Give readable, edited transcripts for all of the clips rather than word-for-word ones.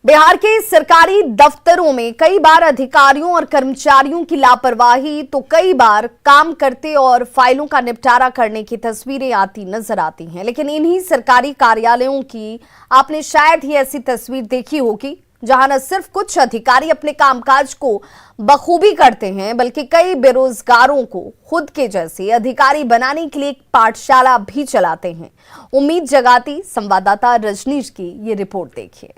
बिहार के सरकारी दफ्तरों में कई बार अधिकारियों और कर्मचारियों की लापरवाही तो कई बार काम करते और फाइलों का निपटारा करने की तस्वीरें आती नजर आती हैं। लेकिन इन्हीं सरकारी कार्यालयों की आपने शायद ही ऐसी तस्वीर देखी होगी जहां न सिर्फ कुछ अधिकारी अपने कामकाज को बखूबी करते हैं, बल्कि कई बेरोजगारों को खुद के जैसे अधिकारी बनाने के लिए एक पाठशाला भी चलाते हैं। उम्मीद जगाती संवाददाता रजनीश की ये रिपोर्ट देखिए।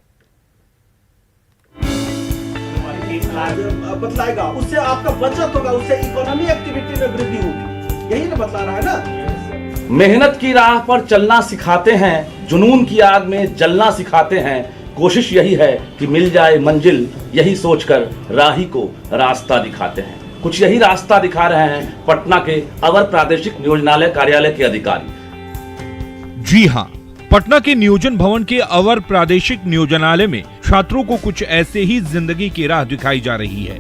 बतलाएगा, उससे आपका बचत होगा, उससे इकोनॉमी एक्टिविटी में वृद्धि होगी। यही ना बतला रहा है ना। मेहनत की राह पर चलना सिखाते हैं, जुनून की आग में जलना सिखाते हैं। कोशिश यही है कि मिल जाए मंजिल, यही सोचकर राही को रास्ता दिखाते हैं। कुछ यही रास्ता दिखा रहे हैं पटना के अवर प्रादेशिक नियोजनालय कार्यालय के अधिकारी। जी हाँ, पटना के नियोजन भवन के अवर प्रादेशिक नियोजनालय में छात्रों को कुछ ऐसे ही जिंदगी की राह दिखाई जा रही है।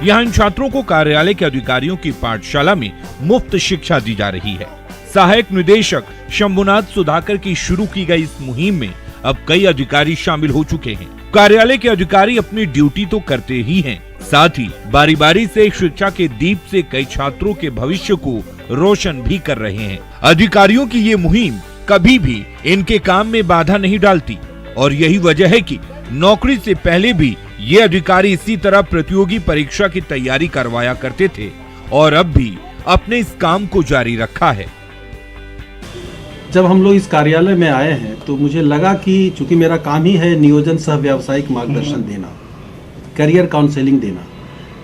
यहाँ इन छात्रों को कार्यालय के अधिकारियों की पाठशाला में मुफ्त शिक्षा दी जा रही है। सहायक निदेशक शंभुनाथ सुधाकर की शुरू की गई इस मुहिम में अब कई अधिकारी शामिल हो चुके हैं। कार्यालय के अधिकारी अपनी ड्यूटी तो करते ही हैं, साथ ही बारी बारी से शिक्षा के दीप से कई छात्रों के भविष्य को रोशन भी कर रहे हैं। अधिकारियों की ये मुहिम कभी भी इनके काम में बाधा नहीं डालती और यही वजह है कि नौकरी से पहले भी ये अधिकारी इसी तरह प्रतियोगी परीक्षा की तैयारी करवाया करते थे और अब भी अपने इस काम को जारी रखा है। जब हम लोग इस कार्यालय में आए हैं तो मुझे लगा कि चूंकि मेरा काम ही है नियोजन सह व्यावसायिक मार्गदर्शन देना, करियर काउंसलिंग देना,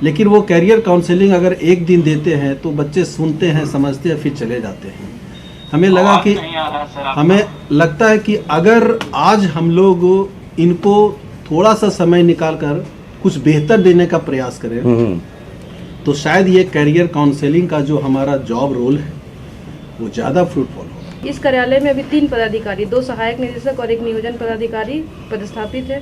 लेकिन वो करियर काउंसलिंग अगर एक दिन देते हैं तो बच्चे सुनते हैं, समझते हैं, फिर चले जाते हैं। हमें लगा कि हमें लगता है कि अगर आज हम लोग इनको थोड़ा सा समय निकाल कर कुछ बेहतर देने का प्रयास करें तो शायद ये करियर काउंसलिंग का जो हमारा जॉब रोल है वो ज़्यादा फ्रूटफुल हो। इस कार्यालय में अभी 3 पदाधिकारी, 2 सहायक निदेशक और 1 नियोजन पदाधिकारी पदस्थापित है।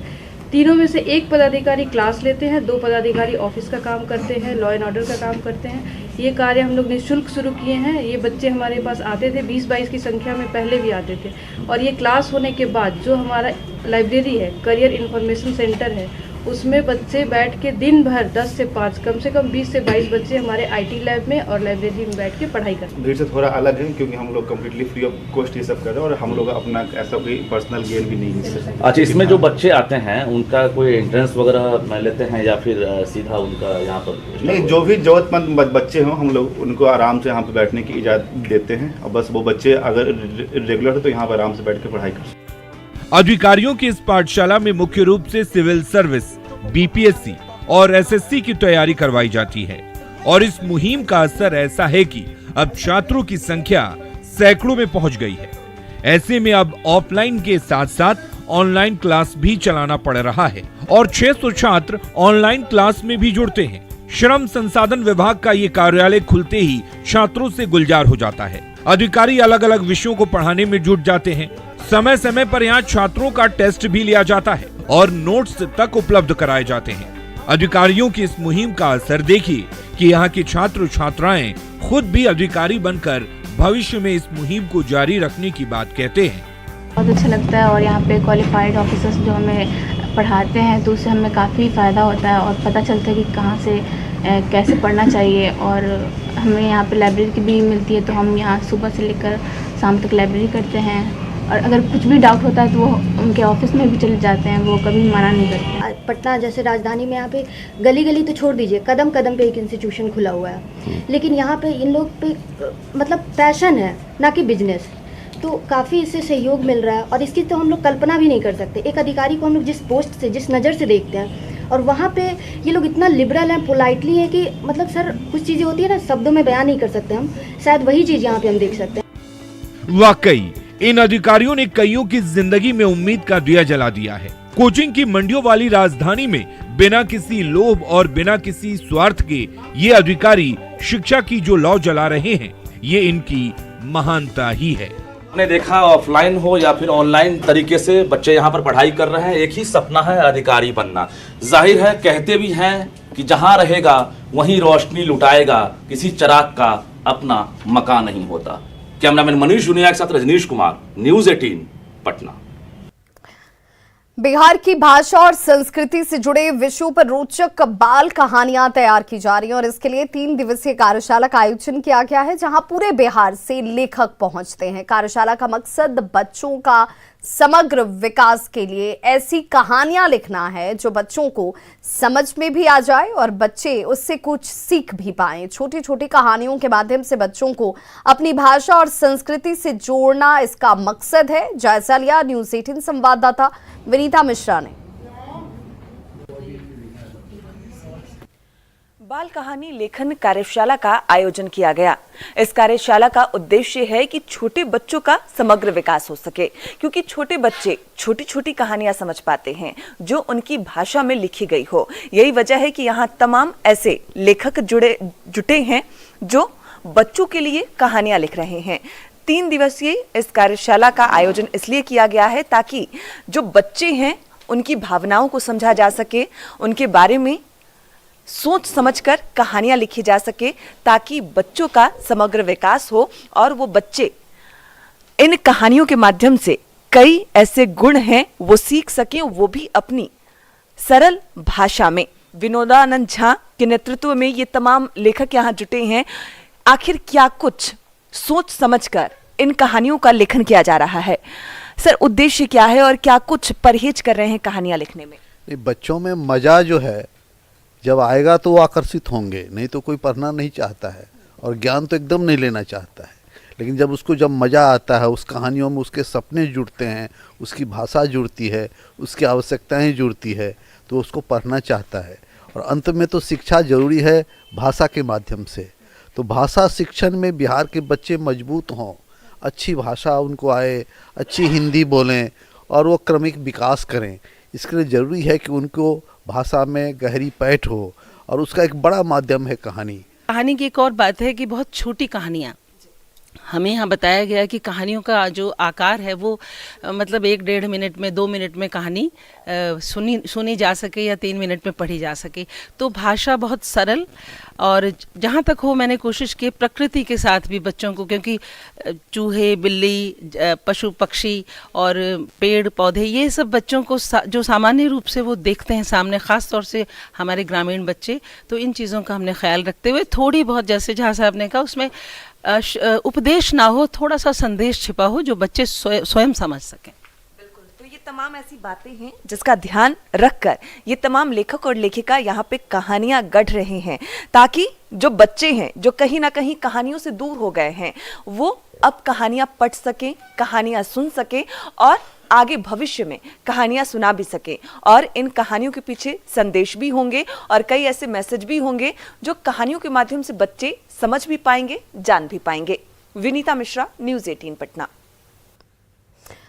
तीनों में से 1 पदाधिकारी क्लास लेते हैं, 2 पदाधिकारी ऑफिस का काम करते हैं, लॉ एंड ऑर्डर का काम करते हैं। ये कार्य हम लोग निःशुल्क शुरू किए हैं। ये बच्चे हमारे पास आते थे, 20-22 की संख्या में पहले भी आते थे और ये क्लास होने के बाद जो हमारा लाइब्रेरी है, करियर इन्फॉर्मेशन सेंटर है, उसमें बच्चे बैठ के दिन भर 10 से 5, कम से कम 20 से 22 बच्चे हमारे आईटी लैब में और लाइब्रेरी में बैठ के पढ़ाई करते हैं। भीड़ से थोड़ा अलग है क्योंकि हम लोग कम्प्लीटली फ्री ऑफ कॉस्ट ये सब कर रहे हैं और हम लोग अपना ऐसा कोई पर्सनल गेन भी नहीं है। अच्छा, इसमें जो बच्चे आते हैं उनका कोई एंट्रेंस वगैरह लेते हैं या फिर सीधा उनका यहाँ पर? नहीं, जो भी जरूरतमंद बच्चे हों हम लोग उनको आराम से यहाँ पे बैठने की इजाज़त देते हैं और बस वो बच्चे अगर रेगुलर है तो यहाँ पर आराम से बैठ के पढ़ाई कर सकते हैं। अधिकारियों की इस पाठशाला में मुख्य रूप से सिविल सर्विस, बीपीएससी और एसएससी की तैयारी करवाई जाती है और इस मुहिम का असर ऐसा है कि अब छात्रों की संख्या सैकड़ों में पहुंच गई है। ऐसे में अब ऑफलाइन के साथ साथ ऑनलाइन क्लास भी चलाना पड़ रहा है और 600 छात्र ऑनलाइन क्लास में भी जुड़ते हैं। श्रम संसाधन विभाग का ये कार्यालय खुलते ही छात्रों से गुलजार हो जाता है। अधिकारी अलग अलग विषयों को पढ़ाने में जुट जाते हैं। समय समय पर यहाँ छात्रों का टेस्ट भी लिया जाता है और नोट्स तक उपलब्ध कराए जाते हैं। अधिकारियों की इस मुहिम का असर देखिए कि यहाँ के छात्र छात्राएं खुद भी अधिकारी बनकर भविष्य में इस मुहिम को जारी रखने की बात कहते हैं। बहुत अच्छा लगता है और यहाँ पे क्वालिफाइड ऑफिसर्स जो हमें पढ़ाते हैं तो उससे हमें काफ़ी फ़ायदा होता है और पता चलता है कि कहाँ से कैसे पढ़ना चाहिए। और हमें यहाँ पे लाइब्रेरी भी मिलती है तो हम यहाँ सुबह से लेकर शाम तक लाइब्रेरी करते हैं और अगर कुछ भी डाउट होता है तो वो उनके ऑफिस में भी चले जाते हैं, वो कभी मना नहीं करते। पटना जैसे राजधानी में यहाँ पे गली गली तो छोड़ दीजिए, कदम कदम पे एक इंस्टीट्यूशन खुला हुआ है, लेकिन यहाँ पे इन लोग पे मतलब पैशन है ना कि बिजनेस, तो काफ़ी इससे सहयोग मिल रहा है और इसकी तो हम लोग कल्पना भी नहीं कर सकते। एक अधिकारी को हम लोग जिस पोस्ट से, जिस नज़र से देखते हैं और वहाँ पे ये लोग इतना लिबरल हैं, पोलाइटली है कि मतलब सर कुछ चीज़ें होती है ना शब्दों में बयान नहीं कर सकते हम, शायद वही चीज़ यहाँ पे हम देख सकते हैं। वाकई इन अधिकारियों ने कईयों की जिंदगी में उम्मीद का दिया जला दिया है। कोचिंग की मंडियों वाली राजधानी में बिना किसी लोभ और बिना किसी स्वार्थ के ये अधिकारी शिक्षा की जो लौ जला रहे हैं, ये इनकी महानता ही है। आपने देखा ऑफलाइन हो या फिर ऑनलाइन तरीके से बच्चे यहाँ पर पढ़ाई कर रहे हैं। एक ही सपना है, अधिकारी बनना। जाहिर है कहते भी हैं कि जहाँ रहेगा वहीं रोशनी लुटाएगा, किसी चिराग का अपना मकान नहीं होता। कैमरामैन मनीष जुनिया के साथ रजनीश कुमार, न्यूज़ 18 पटना। बिहार की भाषा और संस्कृति से जुड़े विषयों पर रोचक बाल कहानियां तैयार की जा रही हैं और इसके लिए 3 दिवसीय कार्यशाला का आयोजन किया गया है, जहां पूरे बिहार से लेखक पहुंचते हैं। कार्यशाला का मकसद बच्चों का समग्र विकास के लिए ऐसी कहानियां लिखना है जो बच्चों को समझ में भी आ जाए और बच्चे उससे कुछ सीख भी पाएं। छोटी छोटी कहानियों के माध्यम से बच्चों को अपनी भाषा और संस्कृति से जोड़ना इसका मकसद है। जायजा लिया न्यूज़ 18 संवाददाता विनीता मिश्रा ने। बाल कहानी लेखन कार्यशाला का आयोजन किया गया। इस कार्यशाला का उद्देश्य है कि छोटे बच्चों का समग्र विकास हो सके, क्योंकि छोटे बच्चे छोटी छोटी कहानियां समझ पाते हैं जो उनकी भाषा में लिखी गई हो। यही वजह है कि यहाँ तमाम ऐसे लेखक जुटे हैं जो बच्चों के लिए कहानियां लिख रहे हैं। 3 दिवसीय इस कार्यशाला का आयोजन इसलिए किया गया है ताकि जो बच्चे हैं उनकी भावनाओं को समझा जा सके, उनके बारे में सोच समझकर कहानियां लिखी जा सके, ताकि बच्चों का समग्र विकास हो और वो बच्चे इन कहानियों के माध्यम से कई ऐसे गुण हैं वो सीख सकें, वो भी अपनी सरल भाषा में। विनोदानंद झा के नेतृत्व में ये तमाम लेखक यहाँ जुटे हैं। आखिर क्या कुछ सोच समझकर इन कहानियों का लेखन किया जा रहा है? सर, उद्देश्य क्या है और क्या कुछ परहेज कर रहे हैं कहानियां लिखने में? बच्चों में मजा जो है जब आएगा तो वो आकर्षित होंगे, नहीं तो कोई पढ़ना नहीं चाहता है और ज्ञान तो एकदम नहीं लेना चाहता है। लेकिन जब उसको जब मज़ा आता है, उस कहानियों में उसके सपने जुड़ते हैं, उसकी भाषा जुड़ती है, उसकी आवश्यकताएं जुड़ती है, तो उसको पढ़ना चाहता है। और अंत में तो शिक्षा जरूरी है भाषा के माध्यम से। तो भाषा शिक्षण में बिहार के बच्चे मजबूत हों, अच्छी भाषा उनको आए, अच्छी हिंदी बोलें और वो क्रमिक विकास करें। इसके लिए ज़रूरी है कि उनको भाषा में गहरी पैठ हो और उसका एक बड़ा माध्यम है कहानी। कहानी की एक और बात है कि बहुत छोटी कहानियाँ, हमें यहाँ बताया गया कि कहानियों का जो आकार है वो मतलब 1-1.5 मिनट में, 2 मिनट में कहानी सुनी जा सके या 3 मिनट में पढ़ी जा सके। तो भाषा बहुत सरल और जहाँ तक हो मैंने कोशिश की प्रकृति के साथ भी बच्चों को, क्योंकि चूहे, बिल्ली, पशु पक्षी और पेड़ पौधे ये सब बच्चों को जो सामान्य रूप से वो देखते हैं सामने, ख़ास तौर से हमारे ग्रामीण बच्चे, तो इन चीज़ों का हमने ख्याल रखते हुए थोड़ी बहुत, जैसे झा साहब ने कहा, उसमें उपदेश ना हो, थोड़ा सा संदेश छिपा हो जो बच्चे स्वयं समझ सकें। बिल्कुल, तो ये तमाम ऐसी बातें हैं जिसका ध्यान रखकर ये तमाम लेखक और लेखिका यहाँ पे कहानियां गढ़ रहे हैं, ताकि जो बच्चे हैं जो कहीं ना कहीं कहानियों से दूर हो गए हैं वो अब कहानियां पढ़ सकें, कहानियां सुन सकें और आगे भविष्य में कहानियां सुना भी सके। और इन कहानियों के पीछे संदेश भी होंगे और कई ऐसे मैसेज भी होंगे जो कहानियों के माध्यम से बच्चे समझ भी पाएंगे, जान भी पाएंगे। विनीता मिश्रा, न्यूज़ 18 पटना।